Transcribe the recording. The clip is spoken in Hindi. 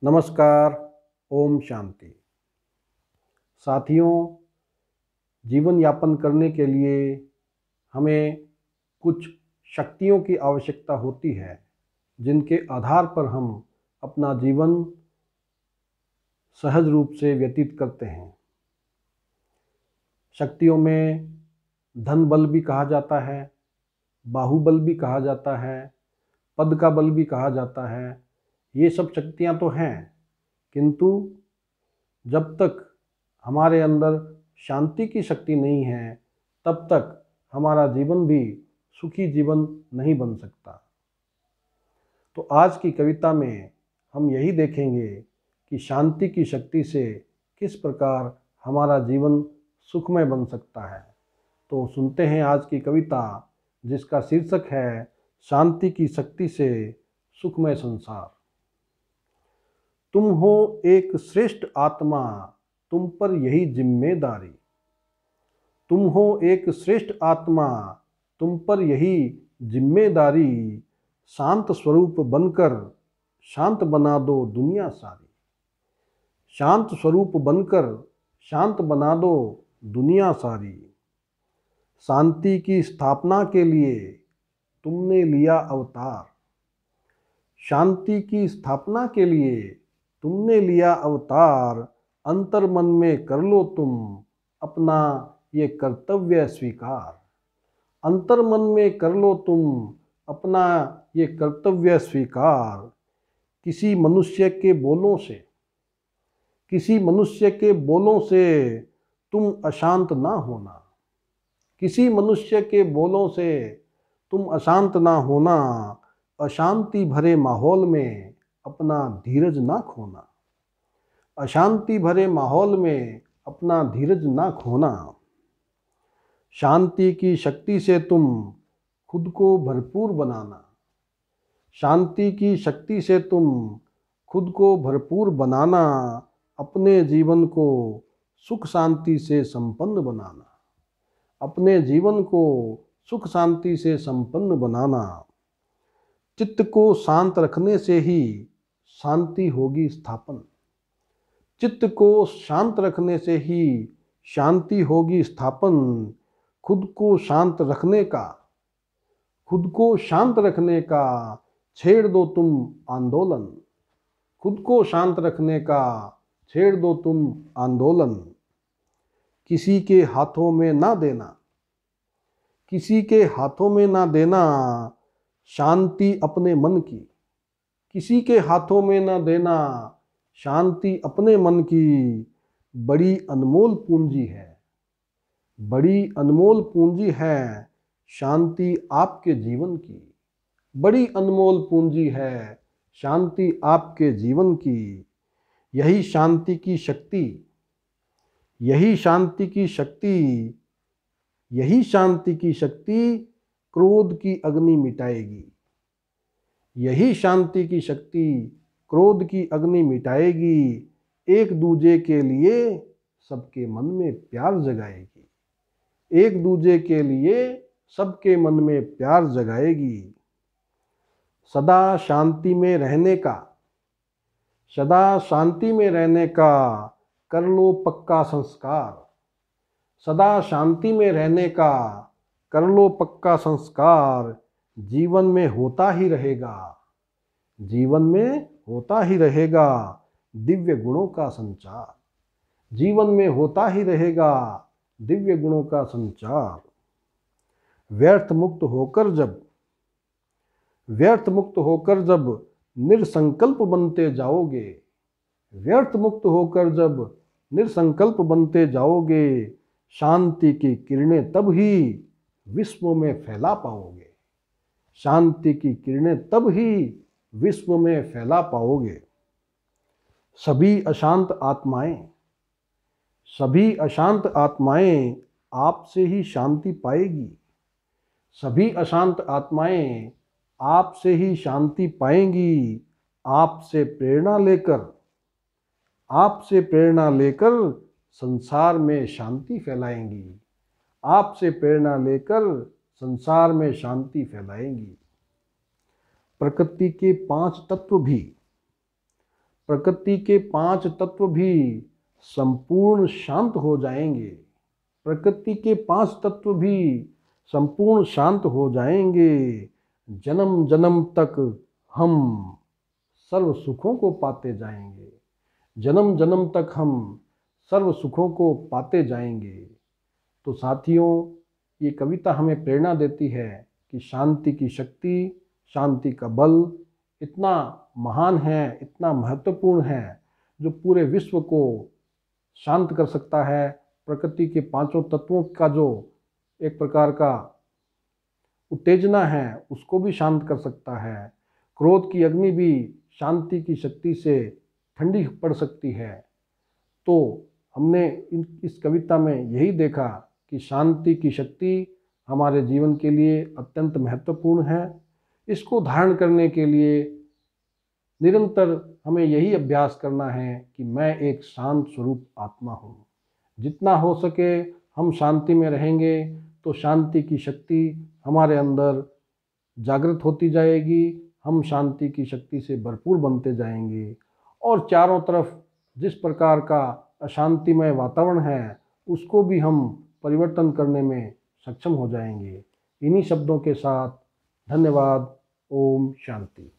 नमस्कार। ओम शांति। साथियों, जीवन यापन करने के लिए हमें कुछ शक्तियों की आवश्यकता होती है जिनके आधार पर हम अपना जीवन सहज रूप से व्यतीत करते हैं। शक्तियों में धन बल भी कहा जाता है, बाहुबल भी कहा जाता है, पद का बल भी कहा जाता है। ये सब शक्तियाँ तो हैं, किंतु जब तक हमारे अंदर शांति की शक्ति नहीं है तब तक हमारा जीवन भी सुखी जीवन नहीं बन सकता। तो आज की कविता में हम यही देखेंगे कि शांति की शक्ति से किस प्रकार हमारा जीवन सुखमय बन सकता है। तो सुनते हैं आज की कविता, जिसका शीर्षक है शांति की शक्ति से सुखमय संसार। तुम हो एक श्रेष्ठ आत्मा, तुम पर यही जिम्मेदारी। तुम हो एक श्रेष्ठ आत्मा, तुम पर यही जिम्मेदारी। शांत स्वरूप बनकर शांत बना दो दुनिया सारी। शांत स्वरूप बनकर शांत बना दो दुनिया सारी। शांति की स्थापना के लिए तुमने लिया अवतार। शांति की स्थापना के लिए तुमने लिया अवतार। अंतर मन में कर लो तुम अपना ये कर्तव्य स्वीकार। अंतर मन में कर लो तुम अपना ये कर्तव्य स्वीकार। किसी मनुष्य के बोलों से तुम अशांत ना होना। किसी मनुष्य के बोलों से तुम अशांत ना होना। अशांति भरे माहौल में अपना धीरज ना खोना। अशांति भरे माहौल में अपना धीरज ना खोना। शांति की शक्ति से तुम खुद को भरपूर बनाना। शांति की शक्ति से तुम खुद को भरपूर बनाना। अपने जीवन को सुख शांति से संपन्न बनाना। अपने जीवन को सुख शांति से संपन्न बनाना। चित्त को शांत रखने से ही शांति होगी स्थापन। चित्त को शांत रखने से ही शांति होगी स्थापन। खुद को शांत रखने का छेड़ दो तुम आंदोलन। खुद को शांत रखने का छेड़ दो तुम आंदोलन। किसी के हाथों में ना देना। किसी के हाथों में ना देना शांति अपने मन की। किसी के हाथों में ना देना शांति अपने मन की। बड़ी अनमोल पूंजी है। बड़ी अनमोल पूंजी है शांति आपके जीवन की। बड़ी अनमोल पूंजी है शांति आपके जीवन की। यही शांति की शक्ति, यही शांति की शक्ति, यही शांति की शक्ति क्रोध की अग्नि मिटाएगी। यही शांति की शक्ति क्रोध की अग्नि मिटाएगी। एक दूजे के लिए सबके मन में प्यार जगाएगी। एक दूजे के लिए सबके मन में प्यार जगाएगी। सदा शांति में रहने का, सदा शांति में रहने का कर लो पक्का संस्कार। सदा शांति में रहने का कर लो पक्का संस्कार। जीवन में होता ही रहेगा, जीवन में होता ही रहेगा दिव्य गुणों का संचार। जीवन में होता ही रहेगा दिव्य गुणों का संचार। व्यर्थ मुक्त होकर जब निरसंकल्प बनते जाओगे। व्यर्थ मुक्त होकर जब निरसंकल्प बनते जाओगे। शांति की किरणें तब ही विश्व में फैला पाओगे। शांति की किरणें तब ही विश्व में फैला पाओगे। सभी अशांत आत्माएं आपसे ही शांति पाएगी। सभी अशांत आत्माएं आपसे ही शांति पाएंगी। आपसे प्रेरणा लेकर संसार में शांति फैलाएंगी। आपसे प्रेरणा लेकर संसार में शांति फैलाएंगी। प्रकृति के 5 तत्व भी प्रकृति के 5 तत्व भी संपूर्ण शांत हो जाएंगे। प्रकृति के 5 तत्व भी संपूर्ण शांत हो जाएंगे। जन्म जन्म तक हम सर्व सुखों को पाते जाएंगे। जन्म जन्म तक हम सर्व सुखों को पाते जाएंगे। तो साथियों, ये कविता हमें प्रेरणा देती है कि शांति की शक्ति, शांति का बल इतना महान है, इतना महत्वपूर्ण है, जो पूरे विश्व को शांत कर सकता है। प्रकृति के 5 तत्वों का जो एक प्रकार का उत्तेजना है उसको भी शांत कर सकता है। क्रोध की अग्नि भी शांति की शक्ति से ठंडी पड़ सकती है। तो हमने इस कविता में यही देखा कि शांति की शक्ति हमारे जीवन के लिए अत्यंत महत्वपूर्ण है। इसको धारण करने के लिए निरंतर हमें यही अभ्यास करना है कि मैं एक शांत स्वरूप आत्मा हूँ। जितना हो सके हम शांति में रहेंगे तो शांति की शक्ति हमारे अंदर जागृत होती जाएगी। हम शांति की शक्ति से भरपूर बनते जाएंगे और चारों तरफ जिस प्रकार का अशांतिमय वातावरण है उसको भी हम परिवर्तन करने में सक्षम हो जाएंगे। इन्हीं शब्दों के साथ धन्यवाद। ओम शांति।